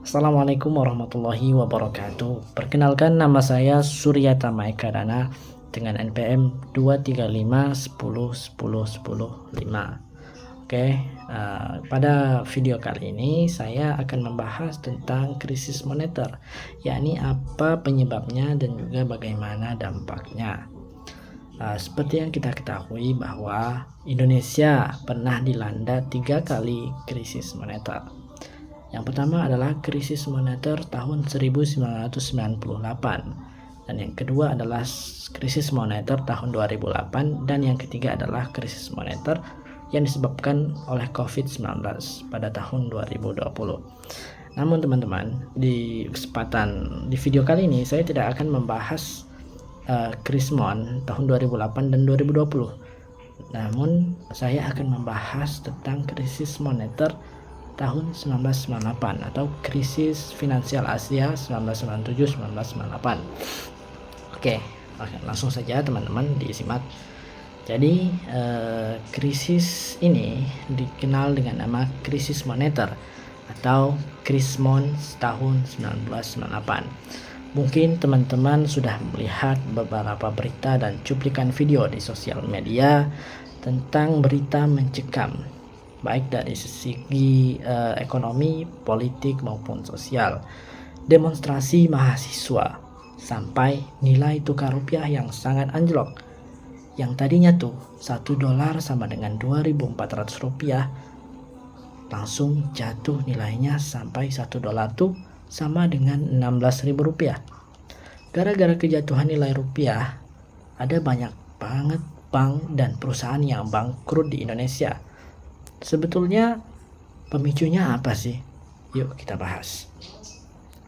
Assalamualaikum warahmatullahi wabarakatuh. Perkenalkan, nama saya Surya Tama Eka Dana dengan NPM 23510101005. Oke, pada video kali ini saya akan membahas tentang krisis moneter, yakni apa penyebabnya dan juga bagaimana dampaknya. Seperti yang kita ketahui bahwa Indonesia pernah dilanda 3 kali krisis moneter. Yang pertama adalah krisis moneter tahun 1998, dan yang kedua adalah krisis moneter tahun 2008, dan yang ketiga adalah krisis moneter yang disebabkan oleh COVID-19 pada tahun 2020. Namun teman-teman, di video kali ini saya tidak akan membahas krismon tahun 2008 dan 2020. Namun saya akan membahas tentang krisis moneter tahun 1998 atau krisis finansial Asia 1997-1998. Oke, langsung saja teman-teman disimak. Jadi krisis ini dikenal dengan nama krisis moneter atau Krismon tahun 1998. Mungkin teman-teman sudah melihat beberapa berita dan cuplikan video di sosial media tentang berita mencekam, baik dari segi ekonomi, politik maupun sosial, demonstrasi mahasiswa, sampai nilai tukar rupiah yang sangat anjlok. Yang tadinya tuh $1 sama dengan 2.400 rupiah, langsung jatuh nilainya sampai $1 tuh sama dengan 16.000 rupiah. Gara-gara kejatuhan nilai rupiah, ada banyak banget bank dan perusahaan yang bangkrut di Indonesia. Sebetulnya pemicunya apa sih? Yuk kita bahas.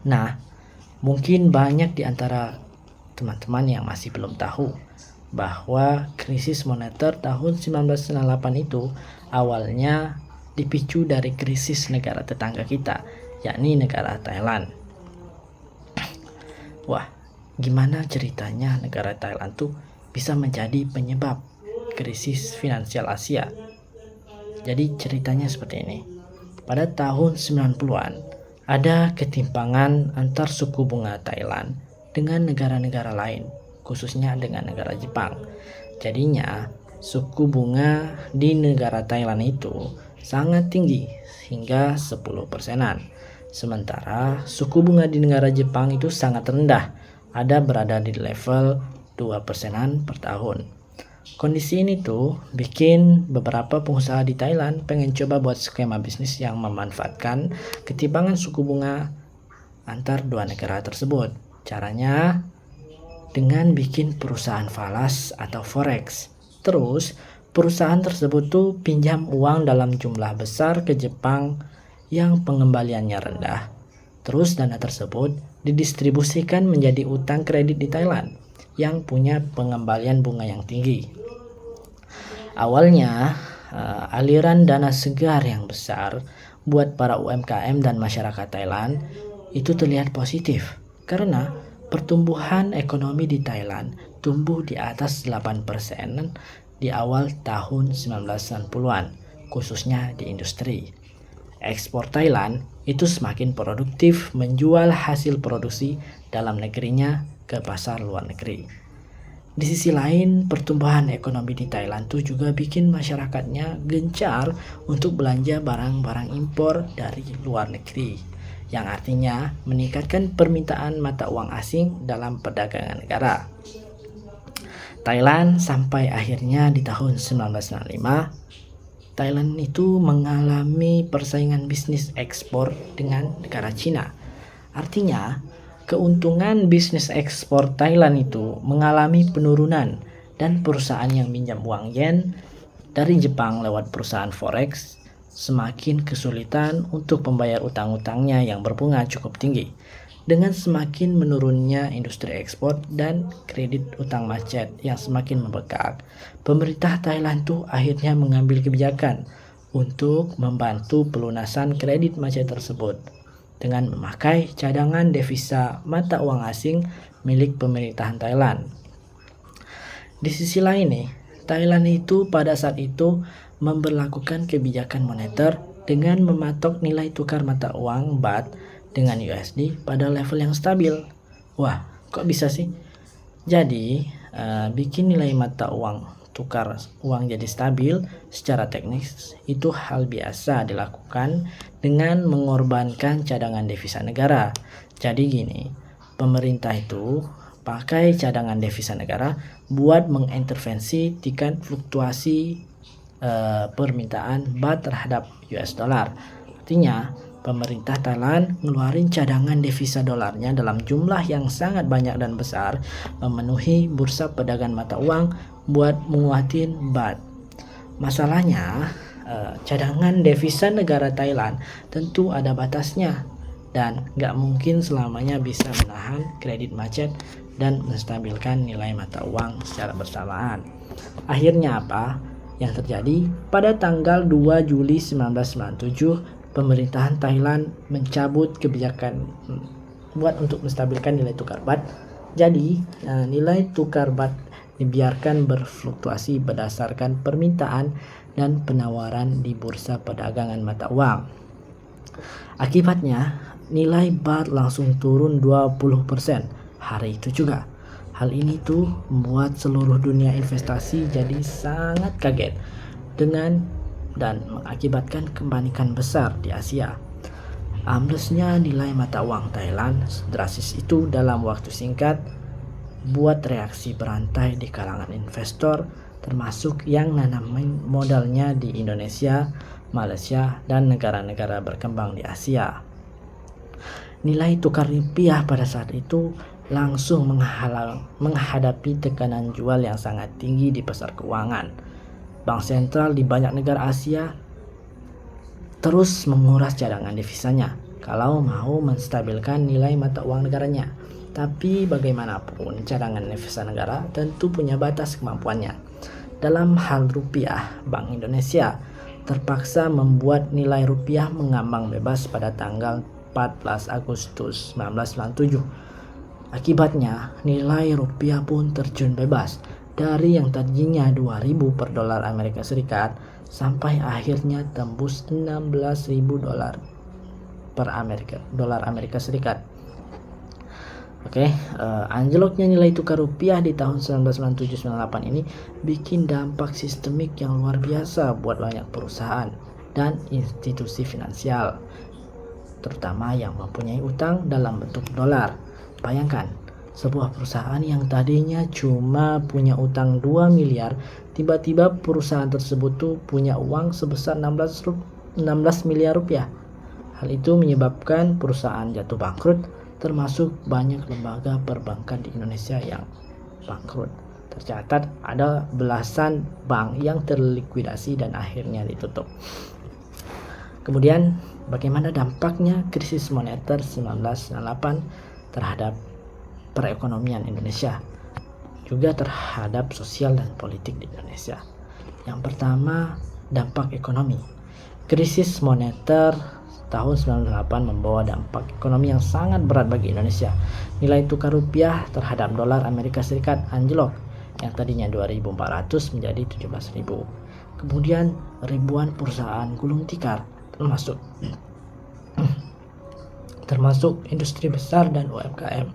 Nah, mungkin banyak di antara teman-teman yang masih belum tahu bahwa krisis moneter tahun 1998 itu awalnya dipicu dari krisis negara tetangga kita, yakni negara Thailand. Wah, gimana ceritanya negara Thailand tuh bisa menjadi penyebab krisis finansial Asia? Jadi ceritanya seperti ini. Pada tahun 90-an, ada ketimpangan antar suku bunga Thailand dengan negara-negara lain, khususnya dengan negara Jepang. Jadinya, suku bunga di negara Thailand itu sangat tinggi, hingga 10%-an. Sementara suku bunga di negara Jepang itu sangat rendah, berada di level 2%-an per tahun. Kondisi ini tuh bikin beberapa pengusaha di Thailand pengen coba buat skema bisnis yang memanfaatkan ketimpangan suku bunga antar dua negara tersebut. Caranya dengan bikin perusahaan falas atau forex. Terus perusahaan tersebut tuh pinjam uang dalam jumlah besar ke Jepang yang pengembaliannya rendah. Terus dana tersebut didistribusikan menjadi utang kredit di Thailand yang punya pengembalian bunga yang tinggi. Awalnya aliran dana segar yang besar buat para UMKM dan masyarakat Thailand itu terlihat positif karena pertumbuhan ekonomi di Thailand tumbuh di atas 8% di awal tahun 1990-an, khususnya di industri. Ekspor Thailand itu semakin produktif menjual hasil produksi dalam negerinya ke pasar luar negeri. Di sisi lain, pertumbuhan ekonomi di Thailand tuh juga bikin masyarakatnya gencar untuk belanja barang-barang impor dari luar negeri, yang artinya meningkatkan permintaan mata uang asing dalam perdagangan negara. Thailand sampai akhirnya di tahun 1995, Thailand itu mengalami persaingan bisnis ekspor dengan negara Cina. Artinya, keuntungan bisnis ekspor Thailand itu mengalami penurunan dan perusahaan yang minjam uang yen dari Jepang lewat perusahaan forex semakin kesulitan untuk membayar utang-utangnya yang berbunga cukup tinggi. Dengan semakin menurunnya industri ekspor dan kredit utang macet yang semakin membengkak, pemerintah Thailand tuh akhirnya mengambil kebijakan untuk membantu pelunasan kredit macet tersebut dengan memakai cadangan devisa mata uang asing milik pemerintahan Thailand. Di sisi lain nih, Thailand itu pada saat itu memberlakukan kebijakan moneter dengan mematok nilai tukar mata uang baht dengan USD pada level yang stabil. Wah, kok bisa sih? Jadi, bikin nilai mata uang tukar uang jadi stabil secara teknis itu hal biasa dilakukan dengan mengorbankan cadangan devisa negara. Jadi gini, pemerintah itu pakai cadangan devisa negara buat mengintervensi tingkat fluktuasi permintaan baht terhadap US dollar. Artinya, pemerintah Thailand ngeluarin cadangan devisa dolarnya dalam jumlah yang sangat banyak dan besar, memenuhi bursa perdagangan mata uang buat menguatin baht. Masalahnya, cadangan devisa negara Thailand tentu ada batasnya dan nggak mungkin selamanya bisa menahan kredit macet dan menstabilkan nilai mata uang secara bersamaan. Akhirnya apa? Yang terjadi pada tanggal 2 Juli 1997, pemerintahan Thailand mencabut kebijakan buat untuk menstabilkan nilai tukar baht. Jadi, nilai tukar baht dibiarkan berfluktuasi berdasarkan permintaan dan penawaran di bursa perdagangan mata uang. Akibatnya, nilai baht langsung turun 20% hari itu juga. Hal ini tuh membuat seluruh dunia investasi jadi sangat kaget dengan dan mengakibatkan kepanikan besar di Asia. Amblesnya nilai mata uang Thailand drastis itu dalam waktu singkat buat reaksi berantai di kalangan investor, termasuk yang nanamin modalnya di Indonesia, Malaysia, dan negara-negara berkembang di Asia. Nilai tukar rupiah pada saat itu langsung menghadapi tekanan jual yang sangat tinggi di pasar keuangan. Bank sentral di banyak negara Asia terus menguras cadangan devisanya kalau mau menstabilkan nilai mata uang negaranya. Tapi bagaimanapun cadangan devisa negara tentu punya batas kemampuannya. Dalam hal rupiah, Bank Indonesia terpaksa membuat nilai rupiah mengambang bebas pada tanggal 14 Agustus 1997. Akibatnya, nilai rupiah pun terjun bebas dari yang tadinya 2.000 per dolar Amerika Serikat sampai akhirnya tembus 16.000 dolar per dolar Amerika Serikat. Oke, anjloknya nilai tukar rupiah di tahun 1997-98 ini bikin dampak sistemik yang luar biasa buat banyak perusahaan dan institusi finansial, terutama yang mempunyai utang dalam bentuk dolar. Bayangkan, sebuah perusahaan yang tadinya cuma punya utang 2 miliar, tiba-tiba perusahaan tersebut tuh punya uang sebesar 16 miliar rupiah. Hal itu menyebabkan perusahaan jatuh bangkrut, termasuk banyak lembaga perbankan di Indonesia yang bangkrut. Tercatat ada belasan bank yang terlikuidasi dan akhirnya ditutup. Kemudian, bagaimana dampaknya krisis moneter 1998 terhadap perekonomian Indonesia, juga terhadap sosial dan politik di Indonesia? Yang pertama, dampak ekonomi. Krisis moneter tahun 1998 membawa dampak ekonomi yang sangat berat bagi Indonesia. Nilai tukar rupiah terhadap dolar Amerika Serikat anjlok, yang tadinya 2.400 menjadi 17.000. Kemudian ribuan perusahaan gulung tikar, termasuk industri besar dan UMKM.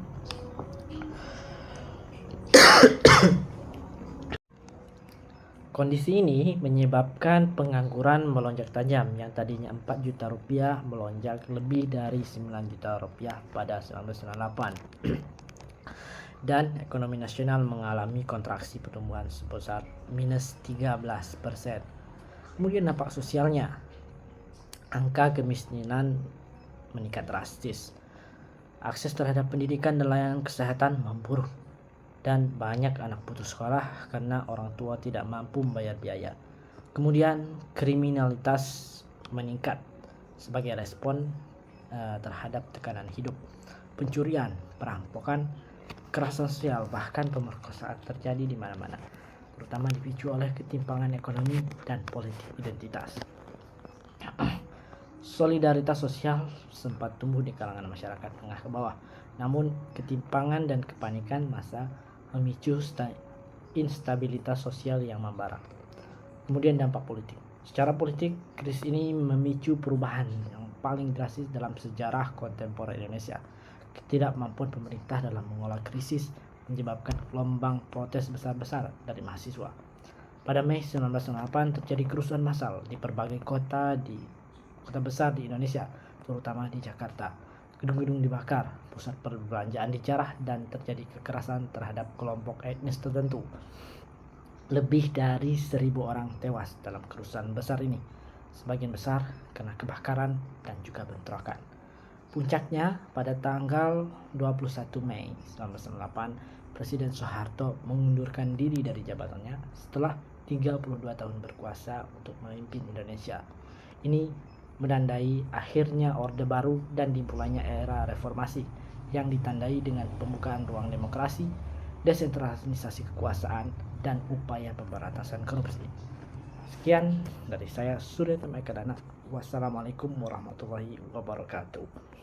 Kondisi ini menyebabkan pengangguran melonjak tajam, yang tadinya 4 juta rupiah melonjak lebih dari 9 juta rupiah pada 1998. Dan ekonomi nasional mengalami kontraksi pertumbuhan sebesar minus 13%. Kemudian dampak sosialnya, angka kemiskinan meningkat drastis, akses terhadap pendidikan dan layanan kesehatan memburuk, dan banyak anak putus sekolah karena orang tua tidak mampu membayar biaya. Kemudian kriminalitas meningkat sebagai respon terhadap tekanan hidup. Pencurian, perampokan, kekerasan sosial, bahkan pemerkosaan terjadi di mana-mana, terutama dipicu oleh ketimpangan ekonomi dan politik identitas. Solidaritas sosial sempat tumbuh di kalangan masyarakat tengah ke bawah, namun ketimpangan dan kepanikan massa memicu instabilitas sosial yang membara. Kemudian dampak politik. Secara politik, krisis ini memicu perubahan yang paling drastis dalam sejarah kontemporer Indonesia. Ketidakmampuan pemerintah dalam mengolah krisis menyebabkan gelombang protes besar-besar dari mahasiswa. Pada Mei 1998 terjadi kerusuhan massal di berbagai kota besar di Indonesia, terutama di Jakarta. Gedung-gedung dibakar, pusat perbelanjaan dijarah, dan terjadi kekerasan terhadap kelompok etnis tertentu. Lebih dari 1.000 orang tewas dalam kerusuhan besar ini, sebagian besar kena kebakaran dan juga bentrokan. Puncaknya pada tanggal 21 Mei 1998, Presiden Soeharto mengundurkan diri dari jabatannya setelah 32 tahun berkuasa untuk memimpin Indonesia. Ini menandai akhirnya Orde Baru dan dimulainya era reformasi yang ditandai dengan pembukaan ruang demokrasi, desentralisasi kekuasaan, dan upaya pemberantasan korupsi. Sekian dari saya, Surya Temekadana. Wassalamualaikum warahmatullahi wabarakatuh.